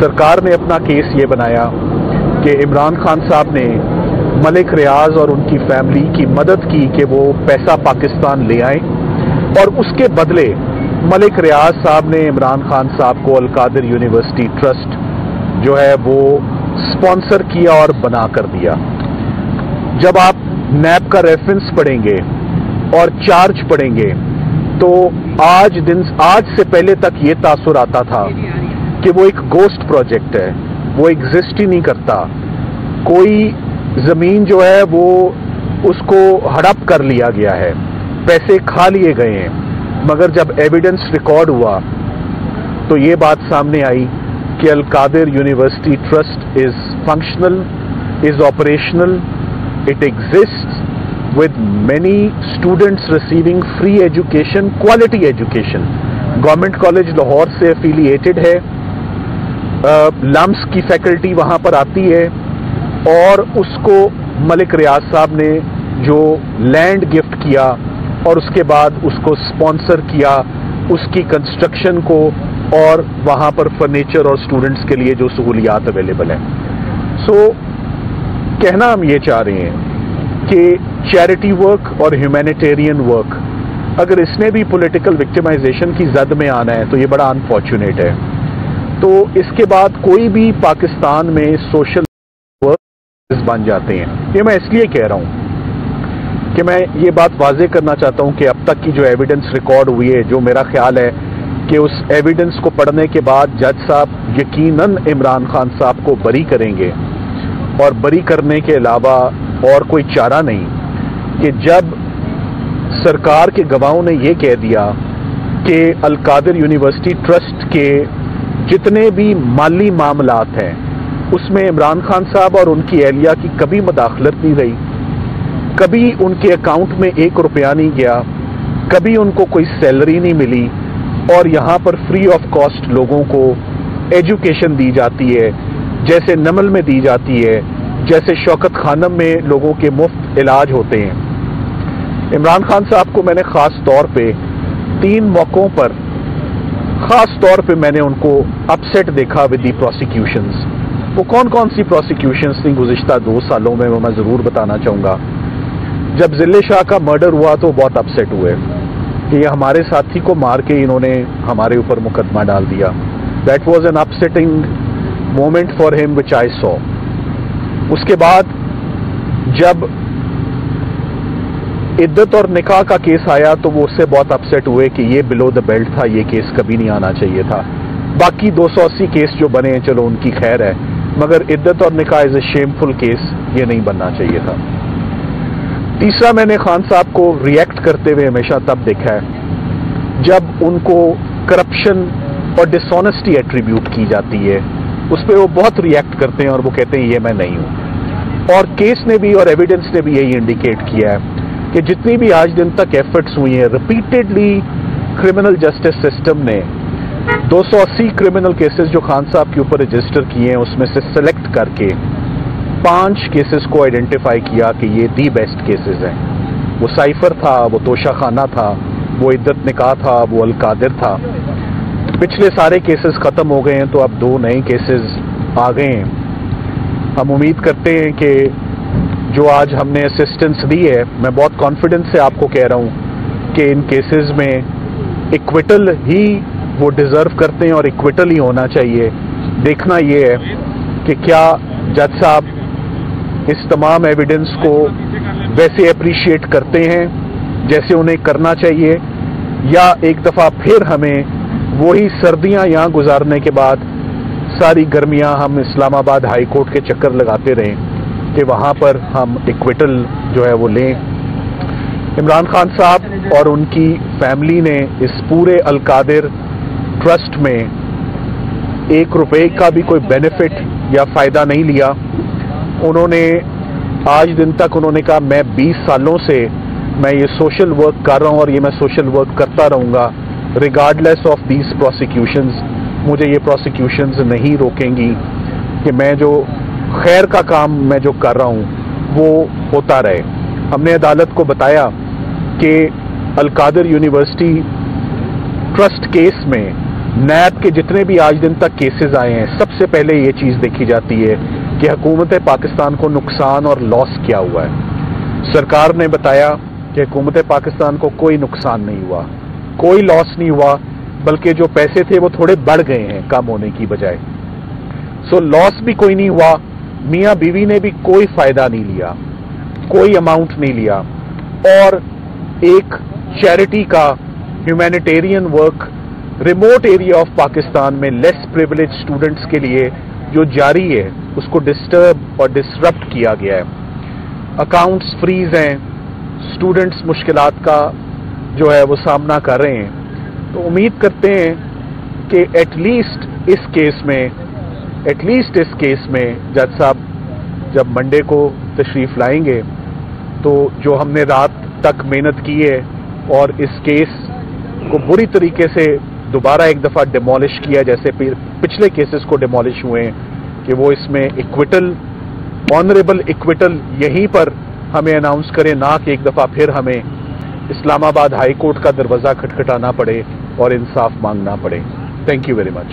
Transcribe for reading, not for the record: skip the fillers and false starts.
सरकार ने अपना केस ये बनाया कि इमरान खान साहब ने मलिक रियाज और उनकी फैमिली की मदद की कि वो पैसा पाकिस्तान ले आए, और उसके बदले मलिक रियाज साहब ने इमरान खान साहब को अल-कादिर यूनिवर्सिटी ट्रस्ट जो है वो स्पॉन्सर किया और बना कर दिया। जब आप नैब का रेफरेंस पढ़ेंगे और चार्ज पढ़ेंगे तो आज से पहले तक ये तासुर आता था कि वो एक गोस्ट प्रोजेक्ट है, वो एग्जिस्ट ही नहीं करता। कोई जमीन जो है वो उसको हड़प कर लिया गया है, पैसे खा लिए गए हैं। मगर जब एविडेंस रिकॉर्ड हुआ तो ये बात सामने आई कि Al-Qadir university trust is functional, is operational, it exists with many students receiving free education, quality education. Government college Lahore से एफिलिएटेड है, लम्स की फैकल्टी वहाँ पर आती है, और उसको मलिक रियाज साहब ने जो लैंड गिफ्ट किया और उसके बाद उसको स्पॉन्सर किया, उसकी कंस्ट्रक्शन को, और वहाँ पर फर्नीचर और स्टूडेंट्स के लिए जो सहूलियात अवेलेबल हैं। सो कहना हम ये चाह रहे हैं कि चैरिटी वर्क और ह्यूमैनिटेरियन वर्क, अगर इसने भी पॉलिटिकल विक्टिमाइजेशन की जद में आना है तो ये बड़ा अनफॉर्चुनेट है। तो इसके बाद कोई भी पाकिस्तान में सोशल वर्क बन जाते हैं। ये मैं इसलिए कह रहा हूँ कि मैं ये बात वाजे करना चाहता हूँ कि अब तक की जो एविडेंस रिकॉर्ड हुई है, जो मेरा ख्याल है कि उस एविडेंस को पढ़ने के बाद जज साहब यकीनन इमरान खान साहब को बरी करेंगे, और बरी करने के अलावा और कोई चारा नहीं कि जब सरकार के गवाहों ने ये कह दिया कि अल-कादिर यूनिवर्सिटी ट्रस्ट के जितने भी माली मामलात हैं उसमें इमरान खान साहब और उनकी एहलिया की कभी मदाखलत नहीं रही, कभी उनके अकाउंट में 1 रुपया नहीं गया, कभी उनको कोई सैलरी नहीं मिली, और यहाँ पर फ्री ऑफ कॉस्ट लोगों को एजुकेशन दी जाती है, जैसे नमल में दी जाती है, जैसे शौकत खानम में लोगों के मुफ्त इलाज होते हैं। इमरान खान साहब को मैंने ख़ास तौर पे 3 मौक़ों पर ख़ास तौर पे मैंने उनको अपसेट देखा विद दी प्रोसिक्यूशंस। वो कौन कौन सी प्रोसिक्यूशंस थी गुज़िश्ता 2 सालों में, वो मैं ज़रूर बताना चाहूँगा। जब ज़िले शाह का मर्डर हुआ तो बहुत अपसेट हुए कि ये हमारे साथी को मार के इन्होंने हमारे ऊपर मुकदमा डाल दिया। That was an upsetting moment for him which I saw. उसके बाद जब इद्दत और निकाह का केस आया तो वो उससे बहुत अपसेट हुए कि ये बिलो द बेल्ट था, ये केस कभी नहीं आना चाहिए था। बाकी 280 केस जो बने हैं चलो उनकी खैर है, मगर इद्दत और निकाह इज ए शेमफुल केस, ये नहीं बनना चाहिए था। तीसरा, मैंने खान साहब को रिएक्ट करते हुए हमेशा तब देखा है जब उनको करप्शन और डिसऑनेस्टी एट्रीब्यूट की जाती है, उस पर वो बहुत रिएक्ट करते हैं और वो कहते हैं ये मैं नहीं हूँ। और केस ने भी और एविडेंस ने भी यही इंडिकेट किया है कि जितनी भी आज दिन तक एफर्ट्स हुई हैं, रिपीटेडली क्रिमिनल जस्टिस सिस्टम ने 280 क्रिमिनल केसेस जो खान साहब के ऊपर रजिस्टर किए हैं उसमें से सेलेक्ट करके 5 केसेस को आइडेंटिफाई किया कि ये दी बेस्ट केसेस हैं। वो साइफर था, वो तोशा खाना था, वो इद्दत निकाह था, वो अल-कादिर था। पिछले सारे केसेस ख़त्म हो गए हैं तो अब 2 नए केसेस आ गए हैं। हम उम्मीद करते हैं कि जो आज हमने असिस्टेंस दी है, मैं बहुत कॉन्फिडेंस से आपको कह रहा हूँ कि इन केसेस में इक्विटल ही वो डिज़र्व करते हैं और इक्विटल ही होना चाहिए। देखना ये है कि क्या जज साहब इस तमाम एविडेंस को वैसे अप्रिशिएट करते हैं जैसे उन्हें करना चाहिए, या एक दफ़ा फिर हमें वही सर्दियाँ यहाँ गुजारने के बाद सारी गर्मियाँ हम इस्लामाबाद हाई कोर्ट के चक्कर लगाते रहें कि वहाँ पर हम इक्विटल जो है वो लें। इमरान खान साहब और उनकी फैमिली ने इस पूरे अल-कादिर ट्रस्ट में 1 रुपये का भी कोई बेनिफिट या फ़ायदा नहीं लिया। उन्होंने आज दिन तक उन्होंने कहा मैं 20 सालों से मैं ये सोशल वर्क कर रहा हूँ और ये मैं सोशल वर्क करता रहूँगा रिगार्डलेस ऑफ दीज प्रोसिक्यूशंस। मुझे ये प्रोसिक्यूशंस नहीं रोकेंगी कि मैं जो खैर का काम मैं जो कर रहा हूँ वो होता रहे। हमने अदालत को बताया कि अल-कादिर यूनिवर्सिटी ट्रस्ट केस में नैब के जितने भी आज दिन तक केसेस आए हैं, सबसे पहले ये चीज़ देखी जाती है कि हुकूमत पाकिस्तान को नुकसान और लॉस क्या हुआ है। सरकार ने बताया कि हुकूमत पाकिस्तान को कोई नुकसान नहीं हुआ, कोई लॉस नहीं हुआ, बल्कि जो पैसे थे वो थोड़े बढ़ गए हैं कम होने की बजाय। सो लॉस भी कोई नहीं हुआ, मियाँ बीवी ने भी कोई फ़ायदा नहीं लिया, कोई अमाउंट नहीं लिया, और एक चैरिटी का humanitarian work remote area of Pakistan में लेस प्रिविलेज स्टूडेंट्स के लिए जो जारी है उसको डिस्टर्ब और डिसरप्ट किया गया है। अकाउंट्स फ्रीज हैं, स्टूडेंट्स मुश्किलात का जो है वो सामना कर रहे हैं। तो उम्मीद करते हैं कि एटलीस्ट इस केस में जज साहब जब मंडे को तशरीफ़ लाएंगे तो जो हमने रात तक मेहनत की है और इस केस को बुरी तरीके से दोबारा एक दफ़ा डिमोलिश किया जैसे पिछले केसेस को डिमोलिश हुए हैं, कि वो इसमें इक्विटल, ऑनरेबल इक्विटल यहीं पर हमें अनाउंस करें, ना कि एक दफ़ा फिर हमें इस्लामाबाद हाई कोर्ट का दरवाज़ा खटखटाना पड़े और इंसाफ मांगना पड़े। Thank you very much.